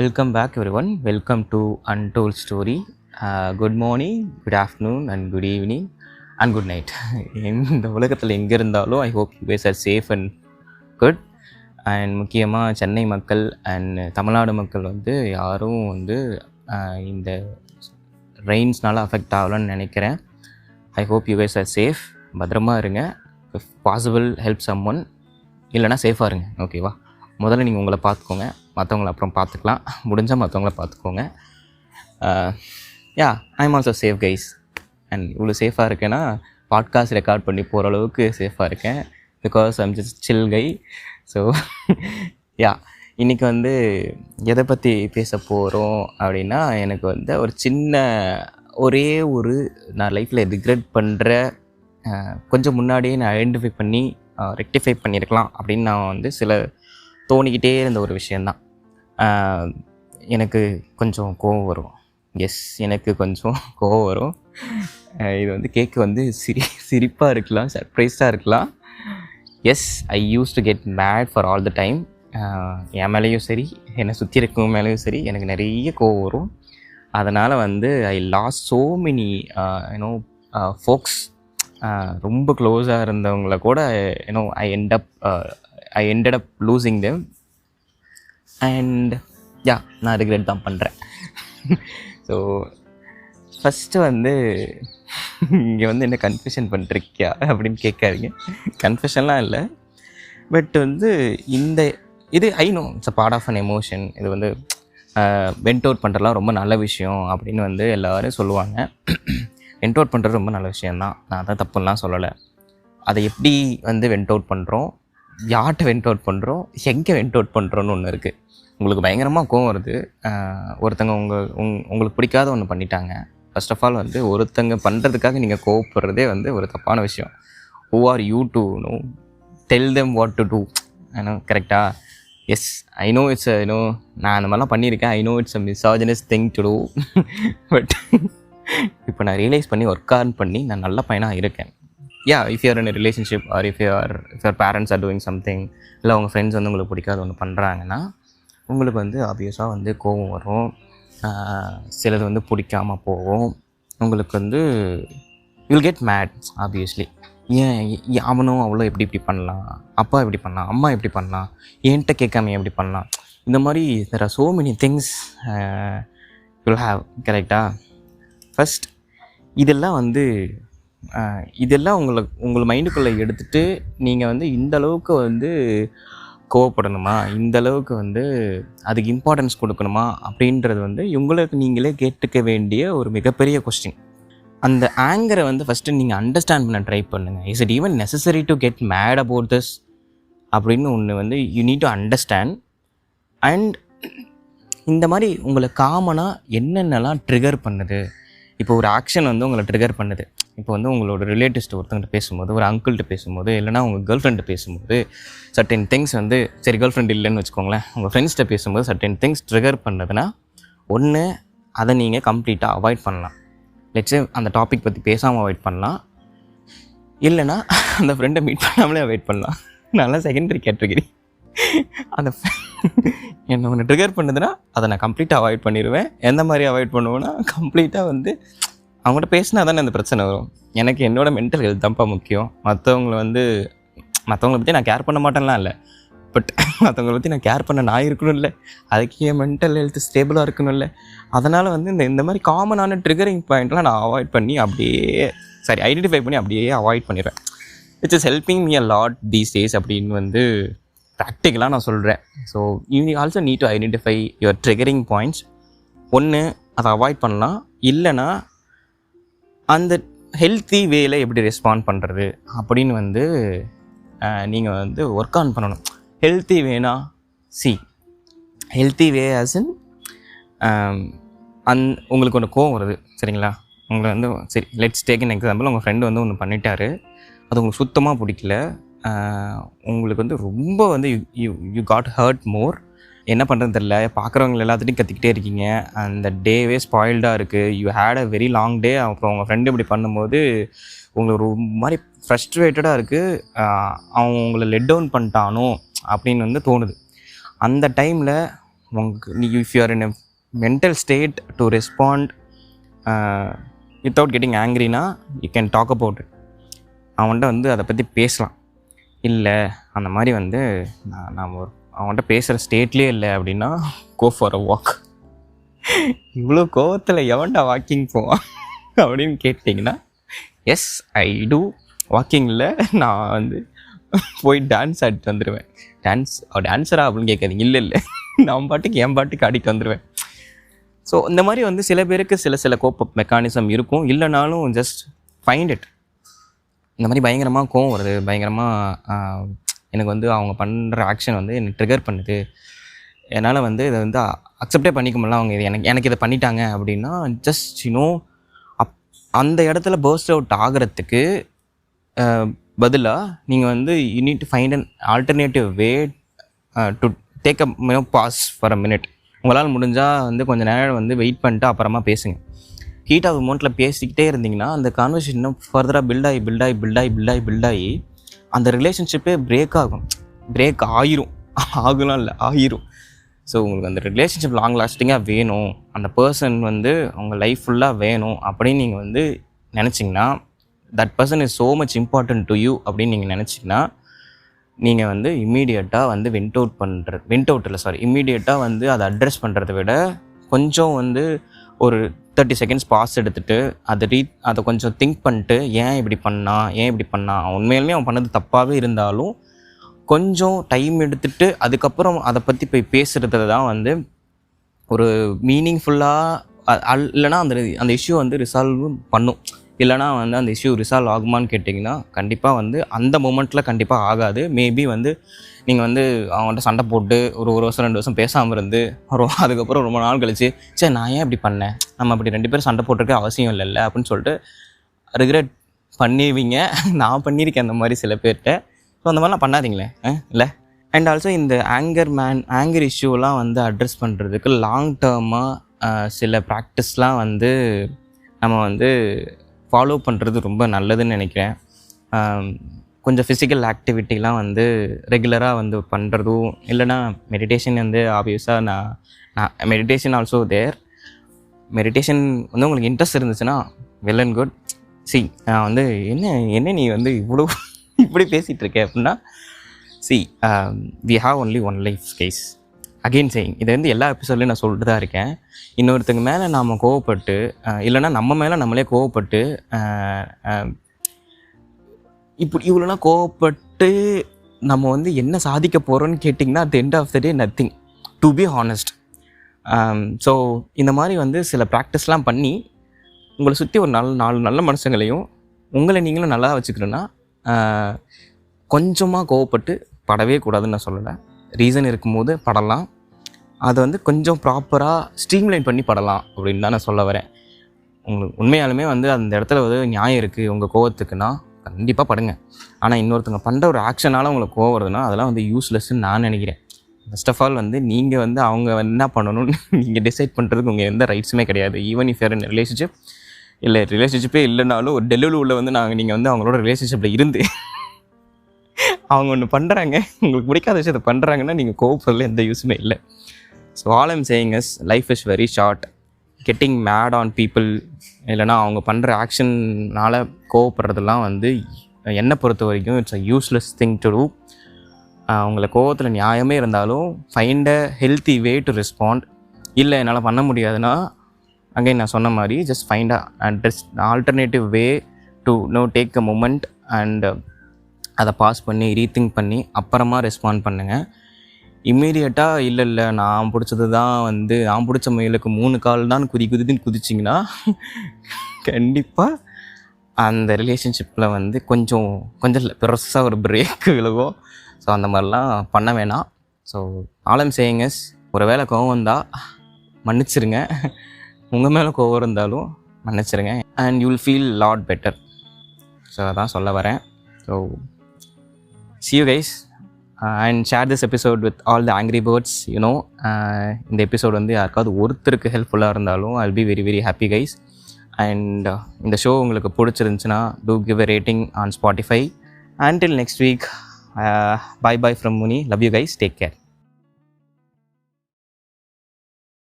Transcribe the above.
Welcome back, everyone. Welcome to Untold Story. Good morning, good afternoon, and good evening, and good night. இந்த உலகத்தில் எங்கே இருந்தாலும் ஐ hope you guys are safe and good. And முக்கியமாக சென்னை மக்கள் and Tamil Nadu மக்கள் வந்து யாரும் வந்து இந்த ரெயின்ஸ்னால அஃபெக்ட் ஆகலன்னு நினைக்கிறேன். I hope you guys are safe. பத்திரமா இருங்க. If possible help some one, இல்லைனா சேஃபாக இருங்க. ஓகேவா? முதல்ல நீங்கள் உங்களை பார்த்துக்கோங்க, மற்றவங்கள அப்புறம் பார்த்துக்கலாம். முடிஞ்சால் மற்றவங்கள பார்த்துக்கோங்க. I'm also safe guys. And இவ்வளோ சேஃபாக இருக்கேன்னா பாட்காஸ்ட் ரெக்கார்ட் பண்ணி போகிற அளவுக்கு சேஃபாக இருக்கேன். Because I'm just chill guy. So இன்றைக்கி வந்து எதை பற்றி பேச போகிறோம் அப்படின்னா, எனக்கு வந்து ஒரு சின்ன நான் லைஃப்பில் ரிக்ரெட் பண்ணுற கொஞ்சம் முன்னாடியே நான் ஐடென்டிஃபை பண்ணி ரெக்டிஃபை பண்ணியிருக்கலாம் அப்படின்னு நான் வந்து தோணிக்கிட்டே இருந்த ஒரு விஷயந்தான். எனக்கு கொஞ்சம் கோவம் வரும். எனக்கு கொஞ்சம் கோவம் வரும். இது வந்து கேட்க வந்து சிரிப்பாக இருக்கலாம், சர்ப்ரைஸாக இருக்கலாம். I use to get mad for all the time. என் மேலேயும் சரி, என்னை சுற்றி இருக்கவங்க மேலேயும் சரி, எனக்கு நிறைய கோவம் வரும். அதனால் வந்து ஐ லாஸ்ட் ஸோ மெனி ஃபோக்ஸ். ரொம்ப க்ளோஸாக இருந்தவங்கள கூட I ended up losing them. And நான் ரிக்ரெட் தான் பண்ணுறேன். ஸோ ஃபஸ்ட்டு வந்து இங்கே வந்து என்ன கன்ஃபெஷன் பண்ணிருக்கியா அப்படின்னு கேட்காதீங்க. கன்ஃபெஷன்லாம் இல்லை. பட் வந்து இது I know it's a part of an emotion. இது வந்து வென்ட் அவுட் பண்ணுறதுலாம் ரொம்ப நல்ல விஷயம் அப்படின்னு வந்து எல்லோரும் சொல்லுவாங்க. வென்ட் அவுட் பண்ணுறது ரொம்ப நல்ல விஷயந்தான், நான் தான் தப்புலாம் சொல்லலை. அதை எப்படி வந்து வென்ட் அவுட் பண்ணுறோம், யார்கிட்ட வென்ட் அவுட் பண்ணுறோம், எங்கே வென்ட் அவுட் பண்ணுறோன்னு ஒன்று இருக்குது. உங்களுக்கு பயங்கரமாக கோவம் வருது. ஒருத்தங்க உங்களுக்கு பிடிக்காத ஒன்று பண்ணிட்டாங்க. ஃபர்ஸ்ட் ஆஃப் ஆல் வந்து ஒருத்தங்க பண்ணுறதுக்காக நீங்கள் கோவப்படுறதே வந்து ஒரு தப்பான விஷயம். Who are you to tell them what to do? கரெக்டாக? ஐ நோ இட்ஸ் நான் அந்த மாதிரிலாம் பண்ணியிருக்கேன். I know it's a misogynous thing to do. But இப்போ நான் ரியலைஸ் பண்ணி ஒர்க் ஆன் பண்ணி நான் நல்ல பையனாக இருக்கேன். if you are in a relationship or if your parents are doing something, இல்லை உங்கள் ஃப்ரெண்ட்ஸ் வந்து உங்களுக்கு பிடிக்காத ஒன்று பண்ணுறாங்கன்னா உங்களுக்கு வந்து ஆப்வியஸாக வந்து கோபம் வரும். சிலது வந்து பிடிக்காமல் போகும். உங்களுக்கு வந்து யூல் கெட் மேட் ஆப்வியஸ்லி. அவனும் அவ்வளோ எப்படி பண்ணலாம், அப்பா எப்படி பண்ணலாம், அம்மா எப்படி பண்ணலாம், என்கிட்ட கேட்காம எப்படி பண்ணலாம், இந்த மாதிரி there are so many things you'll have. கரெக்டாக? ஃபஸ்ட் இதெல்லாம் உங்களை மைண்டுக்குள்ளே எடுத்துகிட்டு நீங்கள் வந்து இந்த அளவுக்கு வந்து கோவப்படணுமா, இந்த அளவுக்கு வந்து அதுக்கு இம்பார்ட்டன்ஸ் கொடுக்கணுமா அப்படின்றது வந்து உங்களுக்கு நீங்களே கேட்டுக்க வேண்டிய ஒரு மிகப்பெரிய கொஸ்டின். அந்த ஆங்கரை வந்து ஃபஸ்ட்டு நீங்கள் அண்டர்ஸ்டாண்ட் பண்ண ட்ரை பண்ணுங்கள். Is it even necessary to get mad about this அப்படின்னு ஒன்று வந்து you need to understand. And இந்த மாதிரி உங்களை காமனாக என்னென்னலாம் ட்ரிகர் பண்ணுது. இப்போ ஒரு ஆக்ஷன் வந்து உங்களை ட்ரிகர் பண்ணுது. இப்போ வந்து உங்களோட ரிலேட்டிவ்ஸ்ட்டு ஒருத்தங்கிட்ட பேசும்போது, ஒரு அங்கிள்கிட்ட பேசும்போது, இல்லைனா உங்கள் கேர்ள் ஃப்ரெண்ட்டு பேசும்போது சர்டன் திங்ஸ் வந்து, சரி கேர்ள் ஃப்ரெண்ட் இல்லைன்னு வச்சுக்கோங்களேன், உங்கள் ஃப்ரெண்ட்ஸ்கிட்ட பேசும்போது சர்டன் திங்ஸ் ட்ரிகர் பண்ணதுன்னா, ஒன்று அதை நீங்கள் கம்ப்ளீட்டாக அவாய்ட் பண்ணலாம். லெட்ஸே அந்த டாபிக் பற்றி பேசாமல் அவாய்ட் பண்ணலாம். இல்லைனா அந்த ஃப்ரெண்டை மீட் பண்ணாமலே அவாய்ட் பண்ணலாம். நல்லா செகண்டரி கேட்டகரி. அந்த என்ன ஒன்று ட்ரிகர் பண்ணுதுன்னா அதை நான் கம்ப்ளீட்டாக அவாய்ட் பண்ணிடுவேன். எந்த மாதிரி அவாய்ட் பண்ணுவேன்னா, கம்ப்ளீட்டாக வந்து அவங்கள்ட்ட பேசினா தானே அந்த பிரச்சனை வரும். எனக்கு என்னோடய மென்டல் ஹெல்த் தான்ப்பா முக்கியம். மற்றவங்கள பற்றி நான் கேர் பண்ண மாட்டேன்லாம் இல்லை. பட் மற்றவங்கள பற்றி நான் கேர் பண்ண நான் இருக்கணும் இல்லை, அதுக்கு என் மென்டல் ஹெல்த் ஸ்டேபிளாக இருக்கணும் இல்லை. அதனால் வந்து இந்த மாதிரி காமனான ட்ரிகரிங் பாயிண்ட்லாம் நான் அவாய்ட் பண்ணி ஐடென்டிஃபை பண்ணி அப்படியே அவாய்ட் பண்ணிடுவேன். Which is helping me a lot these days அப்படின்னு வந்து ப்ராக்டிக்கலாக நான் சொல்கிறேன். So you also need to identify your triggering points. ஒன்று அதை அவாய்ட் பண்ணலாம், இல்லைனா அந்த ஹெல்த்தி வேல எப்படி ரெஸ்பாண்ட் பண்ணுறது அப்படின்னு வந்து நீங்கள் வந்து ஒர்க் ஆன் பண்ணணும். ஹெல்த்தி வேனா ஹெல்த்தி வே ஆஸ் இன் உங்களுக்கு ஒன்று கோவம் வருது, சரிங்களா? உங்களை வந்து சரி லெட்ஸ் டேக் அன் எக்ஸாம்பிள். உங்கள் ஃப்ரெண்டு வந்து ஒன்று பண்ணிட்டாரு, அது உங்களுக்கு சுத்தமாக பிடிக்கல. உங்களுக்கு வந்து ரொம்ப வந்து யூ காட் ஹர்ட் மோர். என்ன பண்ணுறது தெரியல, பார்க்குறவங்க எல்லாத்துட்டையும் கத்திக்கிட்டே இருக்கீங்க. அந்த டேவே ஸ்பாயில்டாக இருக்குது. You had a very long day. அப்புறம் உங்கள் ஃப்ரெண்டு இப்படி பண்ணும்போது உங்களுக்கு ஒரு மாதிரி ஃப்ரஸ்ட்ரேட்டடாக இருக்குது. அவன் உங்களை லெட் டவுன் பண்ணிட்டானோ அப்படின்னு வந்து தோணுது. அந்த டைமில் if you are in a mental state to respond without getting ஆங்க்ரினா you can talk about it. அவன்கிட்ட வந்து அதை பற்றி பேசலாம். இல்லை அந்த மாதிரி வந்து நான் அவன்கிட்ட பேசுகிற ஸ்டேட்லேயே இல்லை அப்படின்னா கோ ஃபார் அ வாக். இவ்வளோ கோவத்தில் எவன்டா வாக்கிங் போவான் அப்படின்னு கேட்டிங்கன்னா, எஸ் ஐ டூ. வாக்கிங்கில் நான் வந்து போய் டான்ஸ் ஆடிட்டு வந்துடுவேன். டான்ஸரா அப்படின்னு கேட்காதீங்க. இல்லை நான் பாட்டுக்கு என் பாட்டுக்கு ஆடிட்டு வந்துடுவேன். ஸோ இந்த மாதிரி வந்து சில பேருக்கு சில கோப் மெக்கானிசம் இருக்கும். இல்லைனாலும் ஜஸ்ட் ஃபைண்ட் இட். இந்த மாதிரி பயங்கரமாக கோவம் வருது, பயங்கரமாக எனக்கு வந்து அவங்க பண்ணுற ஆக்ஷன் வந்து என்னை ட்ரிகர் பண்ணுது, என்னால் வந்து இதை வந்து அக்செப்டே பண்ணிக்க முடியல, அவங்க இது எனக்கு இதை பண்ணிட்டாங்க அப்படின்னா ஜஸ்ட் அந்த இடத்துல பர்ஸ்ட் அவுட் ஆகிறதுக்கு பதிலாக நீங்கள் வந்து you need to find an alternative way to take a pause for a minute. உங்களால் முடிஞ்சால் வந்து கொஞ்சம் நேரம் வந்து வெயிட் பண்ணிட்டு அப்புறமா பேசுங்க. ஹீட் ஆஃப் மோமெண்ட்டில் பேசிக்கிட்டே இருந்தீங்கன்னா அந்த கான்வர்சேஷன் இன்னும் ஃபர்தராக பில்ட் ஆகி அந்த ரிலேஷன்ஷிப்பே பிரேக் ஆகிரும். ஸோ உங்களுக்கு அந்த ரிலேஷன்ஷிப் லாங் லாஸ்டிங்காக வேணும், அந்த பர்சன் வந்து அவங்க லைஃப் ஃபுல்லாக வேணும் அப்படின்னு நீங்கள் வந்து நினச்சிங்கன்னா, that person is so much important to you அப்படின்னு நீங்கள் நினச்சிங்கன்னா, நீங்கள் வந்து இம்மீடியட்டாக வந்து இம்மீடியட்டாக வந்து அதை அட்ரெஸ் பண்ணுறதை விட கொஞ்சம் வந்து ஒரு 30 செகண்ட்ஸ் பாஸ் எடுத்துகிட்டு அதை கொஞ்சம் திங்க் பண்ணிட்டு, ஏன் இப்படி பண்ணான், உண்மையிலுமே அவன் பண்ணது தப்பாகவே இருந்தாலும் கொஞ்சம் டைம் எடுத்துகிட்டு அதுக்கப்புறம் அதை பற்றி போய் பேசுகிறது தான் வந்து ஒரு மீனிங்ஃபுல்லாக. இல்லைனா அந்த இஷ்யூ வந்து ரிசால்வ் பண்ணும். இல்லைனா வந்து அந்த இஷ்யூ ரிசால்வ் ஆகுமான்னு கேட்டிங்கன்னா கண்டிப்பாக வந்து அந்த மூமெண்ட்டில் கண்டிப்பாக ஆகாது. மேபி வந்து நீங்கள் வந்து அவங்கள்ட்ட சண்டை போட்டு ஒரு வருஷம் 2 வருஷம் பேசாமல் இருந்து அதுக்கப்புறம் ரொம்ப நாள் கழிச்சு, சரி நான் ஏன் இப்படி பண்ணேன், நம்ம அப்படி 2 பேரும் சண்டை போட்டிருக்க அவசியம் இல்லைல்ல அப்படின்னு சொல்லிட்டு ரிக்ரெட் பண்ணிடுவீங்க. நான் பண்ணியிருக்கேன் அந்த மாதிரி சில பேர்கிட்ட. ஸோ அந்த மாதிரிலாம் பண்ணாதீங்களே இல்லை. அண்ட் ஆல்சோ இந்த ஆங்கர் இஷ்யூலாம் வந்து அட்ரெஸ் பண்ணுறதுக்கு லாங் டேர்மாக சில ப்ராக்டிஸ்லாம் வந்து நம்ம வந்து ஃபாலோ பண்ணுறது ரொம்ப நல்லதுன்னு நினைக்கிறேன். கொஞ்சம் ஃபிசிக்கல் ஆக்டிவிட்டிலாம் வந்து ரெகுலராக வந்து பண்ணுறதும், இல்லைனா மெடிடேஷன் வந்து ஆப்வியஸாக நான் மெடிடேஷன் ஆல்சோ தேர். மெடிடேஷன் வந்து உங்களுக்கு இன்ட்ரெஸ்ட் இருந்துச்சுன்னா வெல் அண்ட் குட். நான் வந்து என்ன நீ வந்து இப்படி பேசிகிட்டு இருக்கேன் அப்படின்னா, we have only one life guys. Again saying, இதை வந்து எல்லா எபிசோட்லையும் நான் சொல்லிட்டு தான் இருக்கேன். இன்னொருத்தங்க மேலே நாம் கோவப்பட்டு, இல்லைனா நம்ம மேலே நம்மளே கோவப்பட்டு, இப்படி இவ்வளோனா கோவப்பட்டு நம்ம வந்து என்ன சாதிக்க போகிறோன்னு கேட்டிங்கன்னா at the end of the day nothing, to be honest. So இந்த மாதிரி வந்து சில ப்ராக்டிஸ்லாம் பண்ணி உங்களை சுற்றி ஒரு நல்ல மனுஷங்களையும் உங்களை நீங்களும் நல்லா வச்சுக்கணுன்னா கொஞ்சமாக கோவப்பட்டு படவே கூடாதுன்னு நான் சொல்லலை. ரீசன் இருக்கும்போது படலாம், அதை வந்து கொஞ்சம் ப்ராப்பராக ஸ்ட்ரீம்லைன் பண்ணி படலாம் அப்படின்னு தான் நான் சொல்ல வரேன். உங்களுக்கு உண்மையாலுமே வந்து அந்த இடத்துல வந்து நியாயம் இருக்குது உங்கள் கோவத்துக்குன்னா கண்டிப்பாக படுங்க. ஆனால் இன்னொருத்தங்க பண்ணுற ஒரு ஆக்ஷனால் உங்களுக்கு கோவம் வருதுன்னா அதெல்லாம் வந்து யூஸ்லெஸ்ன்னு நான் நினைக்கிறேன். ஃபர்ஸ்ட் ஆஃப் ஆல் வந்து நீங்கள் வந்து அவங்க என்ன பண்ணணும்னு நீங்கள் டிசைட் பண்ணுறதுக்கு உங்கள் எந்த ரைட்ஸுமே கிடையாது. Even if your in relationship, இல்லை ரிலேஷன்ஷிப்பே இல்லைனாலும் ஒரு டெலிவரியில் வந்து நீங்கள் வந்து அவங்களோட ரிலேஷன்ஷிப்பில் இருந்து அவங்க ஒன்று பண்ணுறாங்க, உங்களுக்கு பிடிக்காத விஷயத்தை பண்ணுறாங்கன்னா நீங்கள் கோவப்படுறதுல எந்த யூஸுமே இல்லை. So all I'm saying is life is very short. Getting mad on people, இல்லைனா அவங்க பண்ணுற ஆக்ஷன்னால் கோவப்படுறதெல்லாம் வந்து என்னை பொறுத்த வரைக்கும் it's a useless thing to do. அவங்கள கோவத்தில் நியாயமே இருந்தாலும் find a healthy way to respond. இல்லை என்னால் பண்ண முடியாதுன்னா அகைன் நான் சொன்ன மாதிரி just find alternative way to take a moment and அதை பாஸ் பண்ணி ரீதிங்க் பண்ணி அப்புறமா ரெஸ்பாண்ட் பண்ணுங்கள். இம்மீடியட்டாக இல்லை நான் பிடிச்சது தான் வந்து நான் பிடிச்ச முயலுக்கு 3 கால் தான் குதின்னு குதிச்சிங்கன்னா கண்டிப்பாக அந்த ரிலேஷன்ஷிப்பில் வந்து கொஞ்சம் பெருசாக ஒரு பிரேக் விழுகும். ஸோ அந்த மாதிரிலாம் பண்ண வேணாம். So all I'm saying is, ஒரு வேளை கோவம் வந்தால் மன்னிச்சிருங்க, உங்கள் மேலே கோவம் இருந்தாலும் மன்னிச்சிருங்க, and you will feel lot better. So அதான் சொல்ல வரேன். So see you guys and share this episode with all the angry birds. இந்த எபிசோட் வந்து யாருக்காவது ஒருத்தருக்கு ஹெல்ப்ஃபுல்லாக இருந்தாலும் I'll be very very happy guys. and இந்த ஷோ உங்களுக்கு பிடிச்சிருந்துச்சுன்னா do give a rating on Spotify. Until next week, bye from Muni. Love you guys, take care.